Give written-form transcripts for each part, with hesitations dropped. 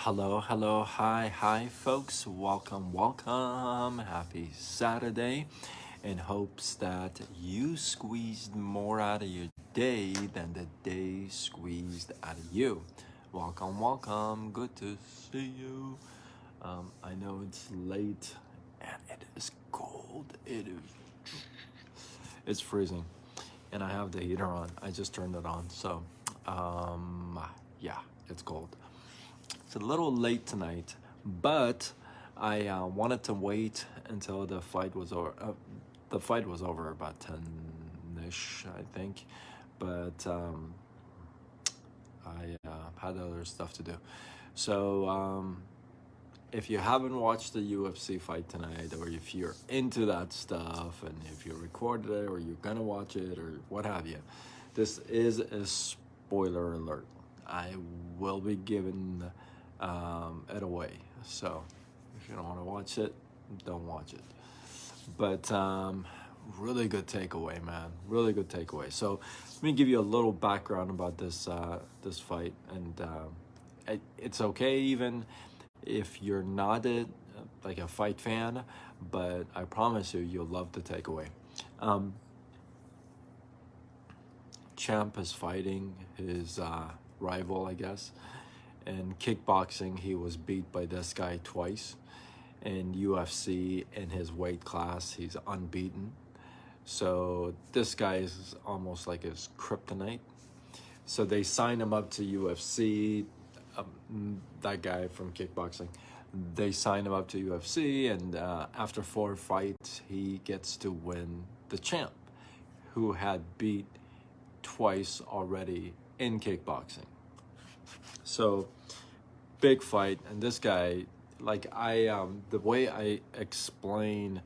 Hello, hi, folks. Welcome. Happy Saturday. In hopes that you squeezed more out of your day than the day squeezed out of you. Welcome. Good to see you. I know it's late and it is cold. It's freezing, and I have the heater on. I just turned it on, so yeah, it's cold. It's a little late tonight, but I wanted to wait until the fight was over. The fight was over about 10-ish, I think, but I had other stuff to do. So if you haven't watched the UFC fight tonight, or if you're into that stuff, and if you recorded it, or you're gonna watch it, or what have you, this is a spoiler alert. I will be giving it away. So if you don't want to watch it, don't watch it. But really good takeaway, man. Really good takeaway. So let me give you a little background about this fight, and it's okay even if you're not like a fight fan, but I promise you'll love the takeaway. Champ is fighting his rival, I guess. In kickboxing, he was beat by this guy twice. In UFC, in his weight class, he's unbeaten. So this guy is almost like his kryptonite. So they signed him up to UFC. That guy from kickboxing, they signed him up to UFC, and after 4 fights, he gets to win the champ, who had beat twice already in kickboxing. So big fight, and this guy, like the way I explain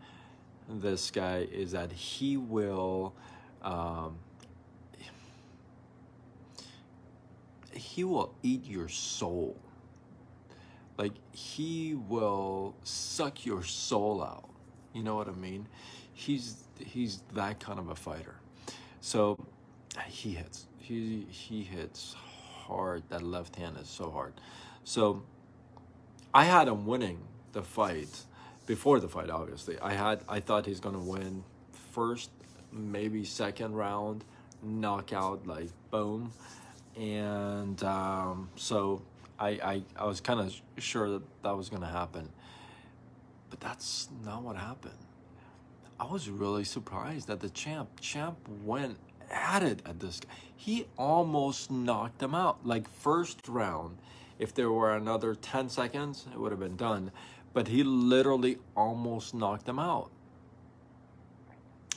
this guy is that he will eat your soul. Like, he will suck your soul out. You know what I mean? He's that kind of a fighter. So he hits hard. That left hand is so hard. So I had him winning the fight. Before the fight, obviously, I thought he's gonna win first, maybe second round, knockout, like boom. And so I was kind of sure that was gonna happen, but that's not what happened. I was really surprised that the champ went at it at this. He almost knocked him out. Like, first round, if there were another 10 seconds, it would have been done. But he literally almost knocked him out.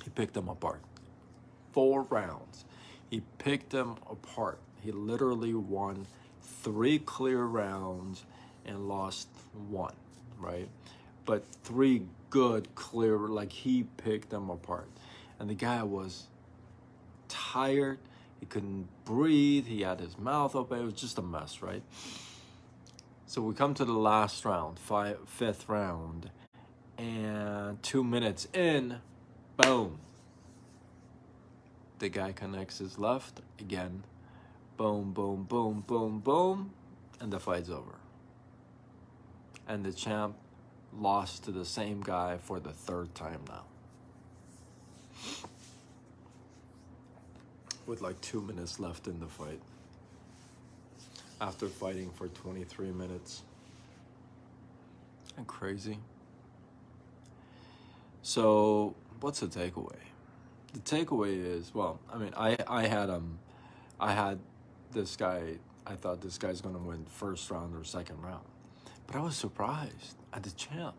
He picked him apart. 4 rounds. He picked him apart. He literally won 3 clear rounds and lost 1, right? But 3 good, clear, like, he picked them apart. And the guy was tired. He couldn't breathe. He had his mouth open. It was just a mess, right? So we come to the last round, fifth round, and 2 minutes in, boom. The guy connects his left again. Boom, boom, boom, boom, boom. And the fight's over. And the champ lost to the same guy for the 3rd time now. With like 2 minutes left in the fight. After fighting for 23 minutes. And crazy. So what's the takeaway? The takeaway is, well, I mean, I had this guy. I thought this guy's gonna win first round or second round, but I was surprised at the champ.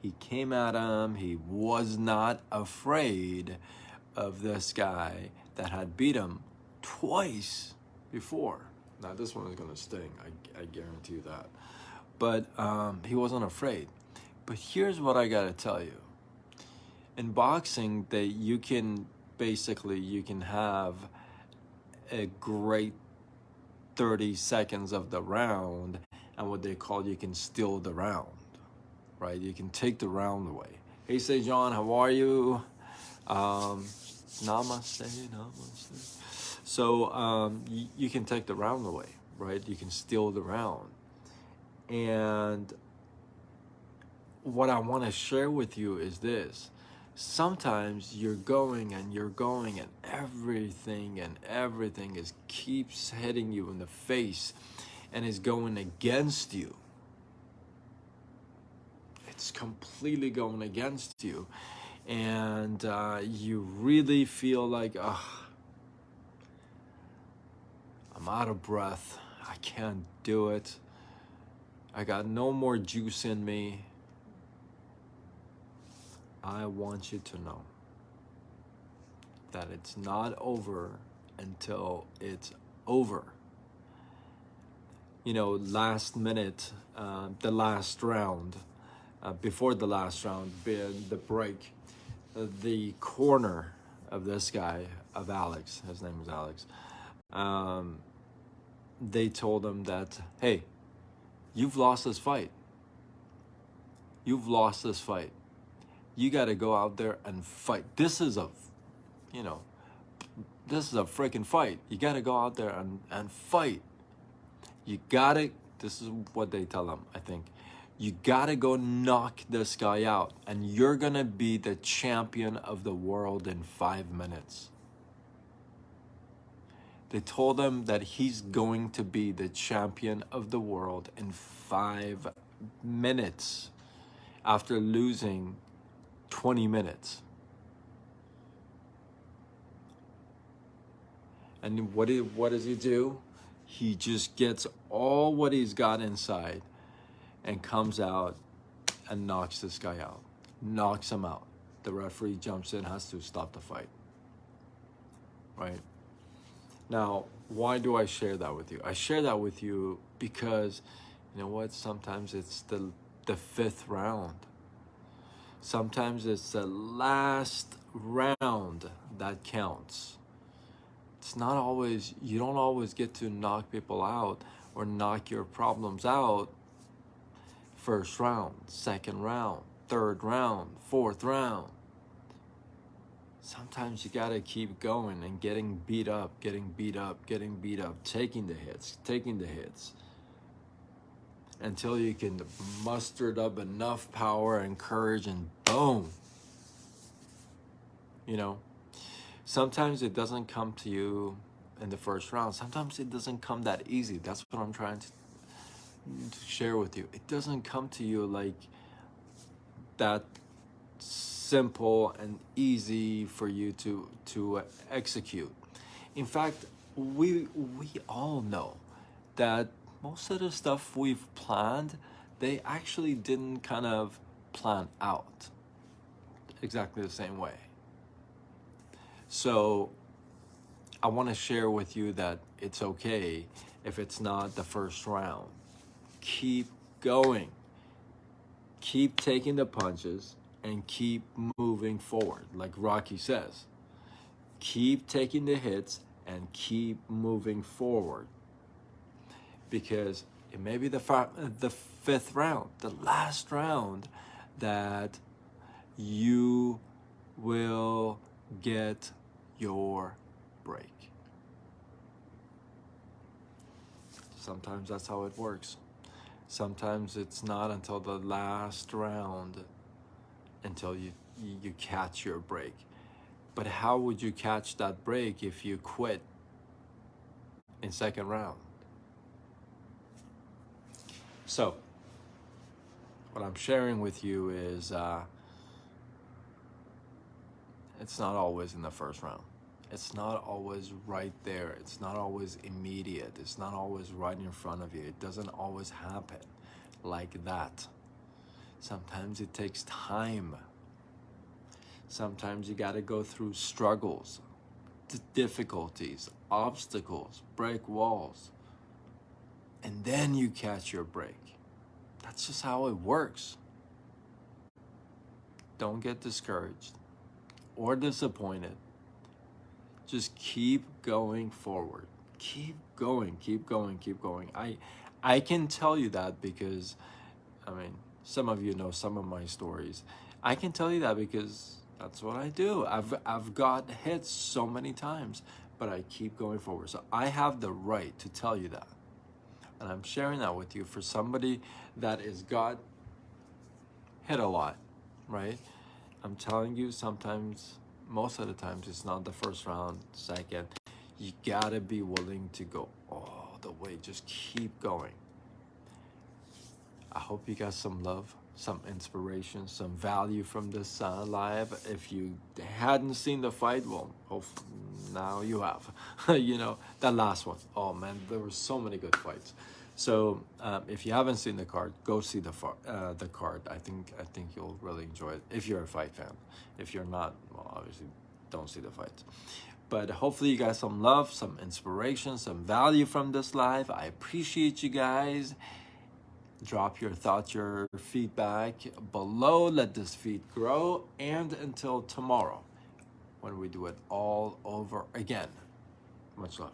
He came at him. He was not afraid of this guy that had beat him twice before. Now this one is gonna sting. I guarantee you that. But he wasn't afraid. But here's what I gotta tell you. In boxing, you can have a great 30 seconds of the round, and what they call, you can steal the round, right? You can take the round away. Hey, Sejan, how are you? Namaste. So you can take the round away, right? You can steal the round. And what I want to share with you is this. Sometimes you're going and you're going and everything is keeps hitting you in the face and is going against you. It's completely going against you. And you really feel like, I'm out of breath. I can't do it. I got no more juice in me. I want you to know that it's not over until it's over. You know, last minute, the last round, before the last round, the break, the corner of this guy, of Alex, his name was Alex, they told him that, hey, you've lost this fight. You've lost this fight. You got to go out there and fight. This is a freaking fight. You got to go out there and fight. You got to, this is what they tell him, I think. You got to go knock this guy out, and you're going to be the champion of the world in 5 minutes. They told him that he's going to be the champion of the world in 5 minutes after losing 20 minutes. And what does he do? He just gets all what he's got inside and comes out and knocks this guy out. Knocks him out. The referee jumps in, has to stop the fight. Right? Now, why do I share that with you? I share that with you because, you know what? Sometimes it's the 5th round. Sometimes it's the last round that counts. It's not always, you don't always get to knock people out or knock your problems out 1st round, 2nd round, 3rd round, 4th round. Sometimes you gotta keep going and getting beat up, taking the hits, until you can muster up enough power and courage and boom. You know, sometimes it doesn't come to you in the 1st round. Sometimes it doesn't come that easy. That's what I'm trying to share with you. It doesn't come to you like that simple and easy for you to execute. In fact, we all know that most of the stuff we've planned, they actually didn't kind of plan out exactly the same way. So I want to share with you that it's okay if it's not the 1st round. Keep going. Keep taking the punches and keep moving forward. Like Rocky says, keep taking the hits and keep moving forward. Because it may be the 5th round, the last round, that you will get your break. Sometimes that's how it works. Sometimes it's not until the last round until you catch your break. But how would you catch that break if you quit in 2nd round? So what I'm sharing with you is it's not always in the 1st round. It's not always right there. It's not always immediate. It's not always right in front of you. It doesn't always happen like that. Sometimes it takes time. Sometimes you got to go through struggles, difficulties, obstacles, break walls, and then you catch your break. That's just how it works. Don't get discouraged or disappointed. Just keep going forward. Keep going. I can tell you that because, I mean, some of you know some of my stories. I can tell you that because that's what I do. I've got hit so many times, but I keep going forward. So I have the right to tell you that. And I'm sharing that with you for somebody that is got hit a lot, right? I'm telling you, sometimes, most of the times, it's not the first round, second. You gotta be willing to go all the way. Just keep going. I hope you got some love, some inspiration, some value from this live. If you hadn't seen the fight, well, now you have. You know, that last one. Oh man, there were so many good fights. So if you haven't seen the card, go see the card. I think you'll really enjoy it if you're a fight fan. If you're not, well, obviously, don't see the fights. But hopefully you got some love, some inspiration, some value from this live. I appreciate you guys. Drop your thoughts, your feedback below. Let this feed grow. And until tomorrow, when we do it all over again, much love.